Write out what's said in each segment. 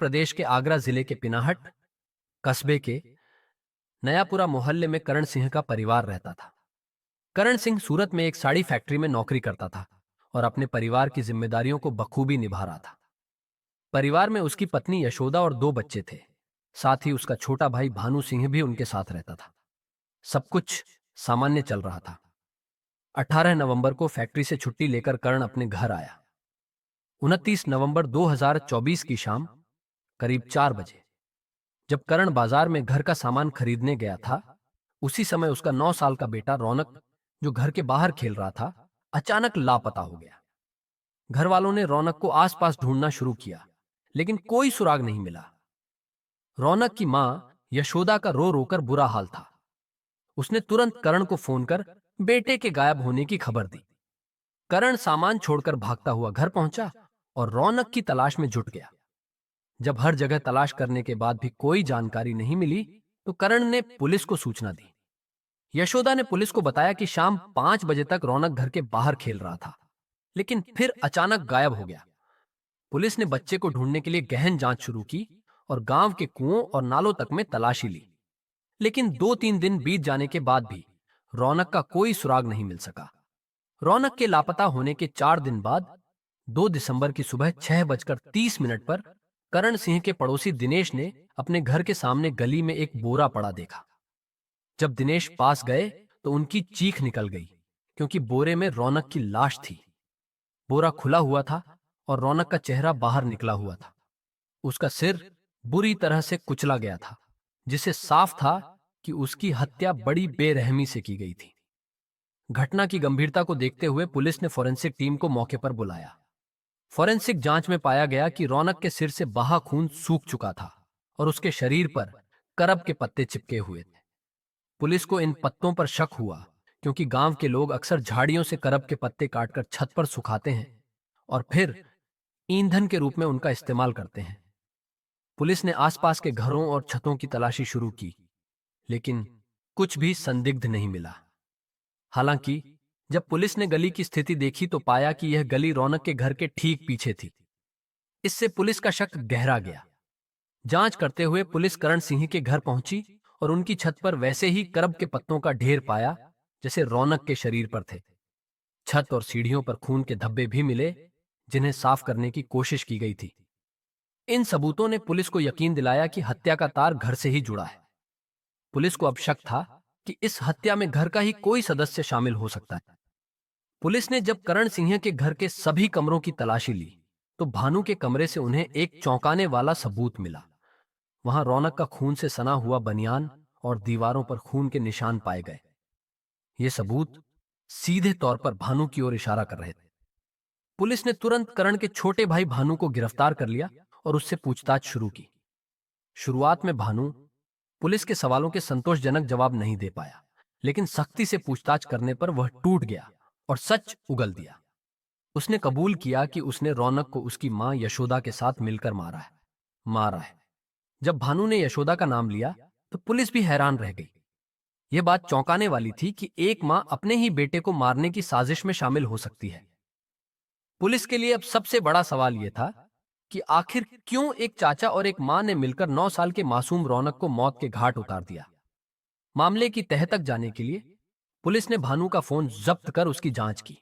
प्रदेश के आगरा जिले के पिनाहट कस्बे के नयापुरा मोहल्ले में करण सिंह का परिवार रहता था। करण सिंह सूरत में एक साड़ी फैक्ट्री में नौकरी करता था और अपने परिवार की जिम्मेदारियों को बखूबी निभा रहा था। परिवार में उसकी पत्नी यशोदा और 2 बच्चे थे। साथ ही उसका छोटा भाई भानु सिंह भी उनके साथ रहता था। सब कुछ सामान्य चल रहा था। 18 नवंबर को फैक्ट्री से छुट्टी लेकर करण अपने घर आया। 29 नवंबर 2024 की शाम करीब 4 बजे जब करण बाजार में घर का सामान खरीदने गया था, उसी समय उसका 9 साल का बेटा रौनक, जो घर के बाहर खेल रहा था, अचानक लापता हो गया। घर वालों ने रौनक को आसपास ढूंढना शुरू किया, लेकिन कोई सुराग नहीं मिला। रौनक की मां यशोदा का रो रोकर बुरा हाल था। उसने तुरंत करण को फोन कर बेटे के गायब होने की खबर दी। करण सामान छोड़कर भागता हुआ घर पहुंचा और रौनक की तलाश में जुट गया। जब हर जगह तलाश करने के बाद भी कोई जानकारी नहीं मिली, तो करण ने पुलिस को सूचना दी। यशोदा ने पुलिस को बताया कि शाम 5 बजे तक रौनक घर के बाहर खेल रहा था, लेकिन फिर अचानक गायब हो गया। पुलिस ने बच्चे को ढूंढने के लिए गहन जांच शुरू की और गांव के कुओं और नालों तक में तलाशी ली, लेकिन 2-3 दिन बीत जाने के बाद भी रौनक का कोई सुराग नहीं मिल सका। रौनक के लापता होने के 4 दिन बाद 2 दिसंबर की सुबह 6:30 पर करण सिंह के पड़ोसी दिनेश ने अपने घर के सामने गली में एक बोरा पड़ा देखा। जब दिनेश पास गए तो उनकी चीख निकल गई, क्योंकि बोरे में रौनक की लाश थी। बोरा खुला हुआ था और रौनक का चेहरा बाहर निकला हुआ था। उसका सिर बुरी तरह से कुचला गया था, जिससे साफ था कि उसकी हत्या बड़ी बेरहमी से की गई थी। घटना की गंभीरता को देखते हुए पुलिस ने फोरेंसिक टीम को मौके पर बुलाया। फोरेंसिक जांच में पाया गया कि रौनक के सिर से बहा खून सूख चुका था और उसके शरीर पर करब के पत्ते चिपके हुए थे। पुलिस को इन पत्तों पर शक हुआ, क्योंकि गांव के लोग अक्सर झाड़ियों से करब के पत्ते काटकर छत पर सुखाते हैं और फिर ईंधन के रूप में उनका इस्तेमाल करते हैं। पुलिस ने आसपास के घरों और छतों की तलाशी शुरू की, लेकिन कुछ भी संदिग्ध नहीं मिला। हालांकि जब पुलिस ने गली की स्थिति देखी तो पाया कि यह गली रौनक के घर के ठीक पीछे थी। इससे पुलिस का शक गहरा गया। जांच करते हुए पुलिस करण सिंह के घर पहुंची और उनकी छत पर वैसे ही करब के पत्तों का ढेर पाया जैसे रौनक के शरीर पर थे। छत और सीढ़ियों पर खून के धब्बे भी मिले, जिन्हें साफ करने की कोशिश की गई थी। इन सबूतों ने पुलिस को यकीन दिलाया कि हत्या का तार घर से ही जुड़ा है। पुलिस को अब शक था कि इस हत्या में घर का ही कोई सदस्य शामिल हो सकता है। पुलिस ने जब करण सिंह के घर के सभी कमरों की तलाशी ली, तो भानु के कमरे से उन्हें एक चौंकाने वाला सबूत मिला। वहां रौनक का खून से सना हुआ बनियान और दीवारों पर खून के निशान पाए गए। ये सबूत सीधे तौर पर भानु की ओर इशारा कर रहे थे। पुलिस ने तुरंत करण के छोटे भाई भानु को गिरफ्तार कर लिया और उससे पूछताछ शुरू की। शुरुआत में भानु पुलिस के सवालों के संतोषजनक जवाब नहीं दे पाया, लेकिन सख्ती से पूछताछ करने पर वह टूट गया और सच उगल दिया। उसने कबूल किया कि उसने रौनक को उसकी मां यशोदा के साथ मिलकर मारा है। जब भानु ने यशोदा का नाम लिया तो पुलिस भी हैरान रह गई। यह बात चौंकाने वाली थी कि एक मां अपने ही बेटे को मारने की साजिश में शामिल हो सकती है। पुलिस के लिए अब सबसे बड़ा सवाल यह था कि आखिर क्यों एक चाचा और एक मां ने मिलकर 9 साल के मासूम रौनक को मौत के घाट उतार दिया। मामले की तह तक जाने के लिए पुलिस ने भानु का फोन जब्त कर उसकी जांच की।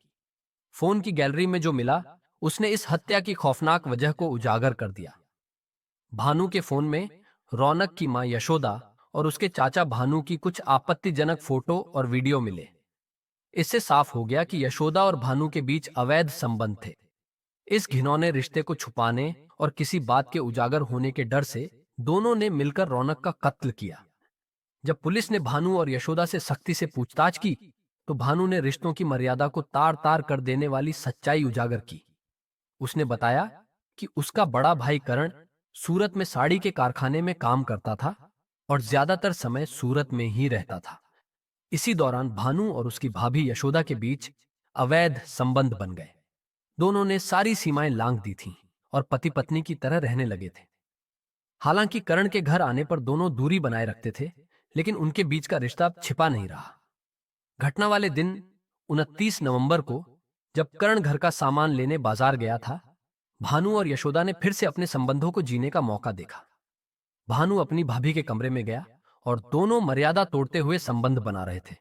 फोन की गैलरी में जो मिला, उसने इस हत्या की खौफनाक वजह को उजागर कर दिया। भानु के फोन में रौनक की मां यशोदा और उसके चाचा भानु की कुछ आपत्तिजनक फोटो और वीडियो मिले। इससे साफ हो गया कि यशोदा और भानु के बीच अवैध संबंध थे। इस घिनौने रिश्ते को छुपाने और किसी बात के उजागर होने के डर से दोनों ने मिलकर रौनक का कत्ल किया। जब पुलिस ने भानु और यशोदा से सख्ती से पूछताछ की, तो भानु ने रिश्तों की मर्यादा को तार तार कर देने वाली सच्चाई उजागर की। उसने बताया कि उसका बड़ा भाई करण सूरत में साड़ी के कारखाने में काम करता था और ज्यादातर समय सूरत में ही रहता था। इसी दौरान भानु और उसकी भाभी यशोदा के बीच अवैध संबंध बन गए। दोनों ने सारी सीमाएं लांघ दी थीं और पति पत्नी की तरह रहने लगे थे। हालांकि करण के घर आने पर दोनों दूरी बनाए रखते थे, लेकिन उनके बीच का रिश्ता छिपा नहीं रहा। घटना वाले दिन 29 नवंबर को जब करण घर का सामान लेने बाजार गया था, भानु और यशोदा ने फिर से अपने संबंधों को जीने का मौका देखा। भानु अपनी भाभी के कमरे में गया और दोनों मर्यादा तोड़ते हुए संबंध बना रहे थे।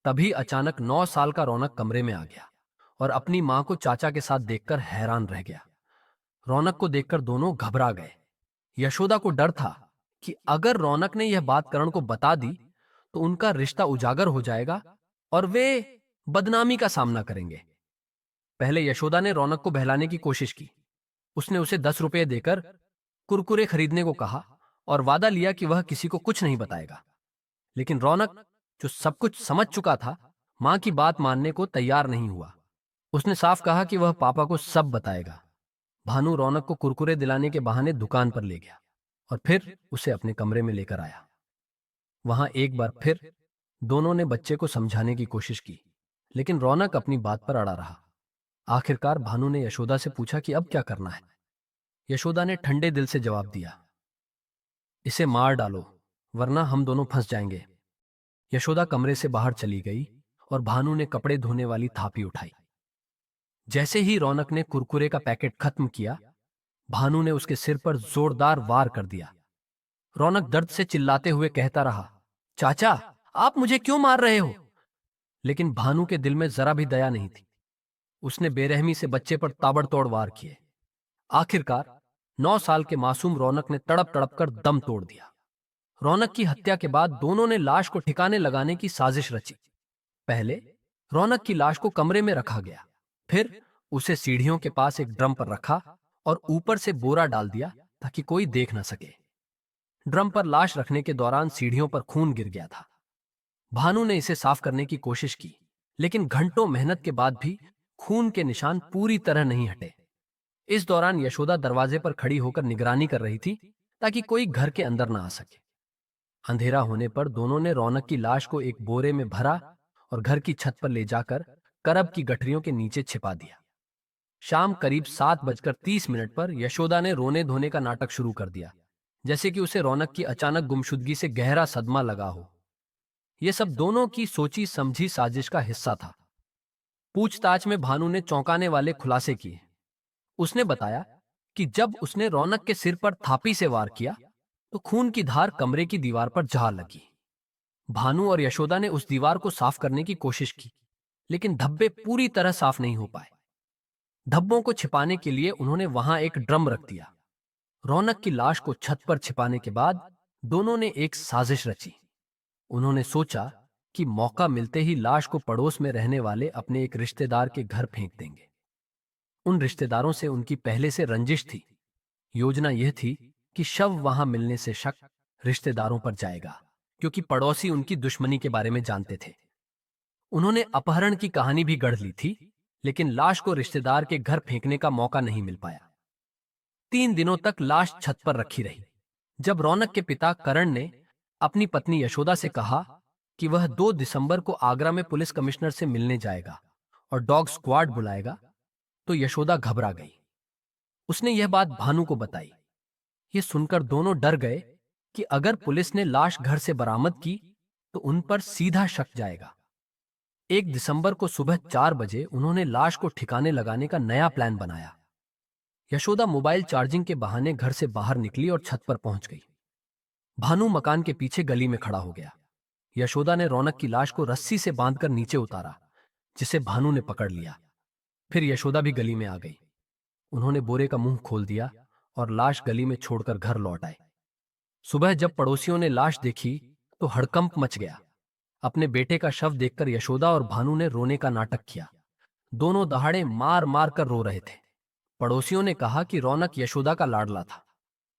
तभी अचानक 9 साल का रौनक कमरे में आ गया और अपनी मां को चाचा के साथ देखकर हैरान रह गया। रौनक को देखकर दोनों घबरा गए। यशोदा को डर था कि अगर रौनक ने यह बात करण को बता दी तो उनका रिश्ता उजागर हो जाएगा और वे बदनामी का सामना करेंगे। पहले यशोदा ने रौनक को बहलाने की कोशिश की। उसने उसे 10 रुपये देकर कुरकुरे खरीदने को कहा और वादा लिया कि वह किसी को कुछ नहीं बताएगा। लेकिन रौनक, जो सब कुछ समझ चुका था, मां की बात मानने को तैयार नहीं हुआ। उसने साफ कहा कि वह पापा को सब बताएगा। भानु रौनक को कुरकुरे दिलाने के बहाने दुकान पर ले गया और फिर उसे अपने कमरे में लेकर आया। वहां एक बार फिर दोनों ने बच्चे को समझाने की कोशिश की, लेकिन रौनक अपनी बात पर अड़ा रहा। आखिरकार भानु ने यशोदा से पूछा कि अब क्या करना है। यशोदा ने ठंडे दिल से जवाब दिया, इसे मार डालो, वरना हम दोनों फंस जाएंगे। यशोदा कमरे से बाहर चली गई और भानु ने कपड़े धोने वाली थापी उठाई। जैसे ही रौनक ने कुरकुरे का पैकेट खत्म किया, भानु ने उसके सिर पर जोरदार वार कर दिया। रौनक दर्द से चिल्लाते हुए कहता रहा, चाचा, आप मुझे क्यों मार रहे हो? लेकिन भानु के दिल में जरा भी दया नहीं थी। उसने बेरहमी से बच्चे पर ताबड़तोड़ वार किए। आखिरकार 9 साल के मासूम रौनक ने तड़प तड़प कर दम तोड़ दिया। रौनक की हत्या के बाद दोनों ने लाश को ठिकाने लगाने की साजिश रची। पहले रौनक की लाश को कमरे में रखा गया, फिर उसे सीढ़ियों के पास एक ड्रम पर रखा और ऊपर से बोरा डाल दिया ताकि कोई देख न सके। ड्रम पर लाश रखने के दौरान सीढ़ियों पर खून गिर गया था। भानु ने इसे साफ करने की कोशिश की, लेकिन घंटों मेहनत के बाद भी खून के निशान पूरी तरह नहीं हटे। इस दौरान यशोदा दरवाजे पर खड़ी होकर निगरानी कर रही थी ताकि कोई घर के अंदर न आ सके। अंधेरा होने पर दोनों ने रौनक की लाश को एक बोरे में भरा और घर की छत पर ले जाकर करब की गठरियों के नीचे छिपा दिया। शाम करीब 7:30 पर यशोदा ने रोने धोने का नाटक शुरू कर दिया, जैसे कि उसे रौनक की अचानक गुमशुदगी से गहरा सदमा लगा हो। यह सब दोनों की सोची समझी साजिश का हिस्सा था। पूछताछ में भानु ने चौंकाने वाले खुलासे किए। उसने बताया कि जब उसने रौनक के सिर पर थापी से वार किया तो खून की धार कमरे की दीवार पर जा लगी। भानु और यशोदा ने उस दीवार को साफ करने की कोशिश की, लेकिन धब्बे पूरी तरह साफ नहीं हो पाए। धब्बों को छिपाने के लिए उन्होंने वहां एक ड्रम रख दिया। रौनक की लाश को छत पर छिपाने के बाद दोनों ने एक साजिश रची। उन्होंने सोचा कि मौका मिलते ही लाश को पड़ोस में रहने वाले अपने एक रिश्तेदार के घर फेंक देंगे। उन रिश्तेदारों से उनकी पहले से रंजिश थी। योजना यह थी कि शव वहां मिलने से शक रिश्तेदारों पर जाएगा, क्योंकि पड़ोसी उनकी दुश्मनी के बारे में जानते थे। उन्होंने अपहरण की कहानी भी गढ़ ली थी, लेकिन लाश को रिश्तेदार के घर फेंकने का मौका नहीं मिल पाया। 3 दिनों तक लाश छत पर रखी रही। जब रौनक के पिता करण ने अपनी पत्नी यशोदा से कहा कि वह 2 दिसंबर को आगरा में पुलिस कमिश्नर से मिलने जाएगा और डॉग स्क्वाड बुलाएगा, तो यशोदा घबरा गई। उसने यह बात भानु को बताई। यह सुनकर दोनों डर गए कि अगर पुलिस ने लाश घर से बरामद की तो उन पर सीधा शक जाएगा। 1 दिसंबर को सुबह 4 बजे उन्होंने लाश को ठिकाने लगाने का नया प्लान बनाया। यशोदा मोबाइल चार्जिंग के बहाने घर से बाहर निकली और छत पर पहुंच गई। भानु मकान के पीछे गली में खड़ा हो गया। यशोदा ने रौनक की लाश को रस्सी से बांधकर नीचे उतारा, जिसे भानु ने पकड़ लिया। फिर यशोदा भी गली में आ गई। उन्होंने बोरे का मुंह खोल दिया और लाश गली में छोड़कर घर लौट आए। सुबह जब पड़ोसियों ने लाश देखी तो हड़कंप मच गया। अपने बेटे का शव देखकर यशोदा और भानु ने रोने का नाटक किया। दोनों दहाड़े मार मार कर रो रहे थे। पड़ोसियों ने कहा कि रौनक यशोदा का लाडला था।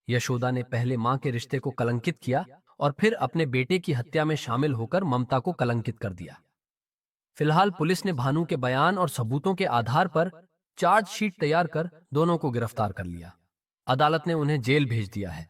यशोदा ने पहले मां के रिश्ते को कलंकित किया और फिर अपने बेटे की हत्या में शामिल होकर ममता को कलंकित कर दिया। फिलहाल पुलिस ने भानु के बयान और सबूतों के आधार पर चार्जशीट तैयार कर दोनों को गिरफ्तार कर लिया। अदालत ने उन्हें जेल भेज दिया है।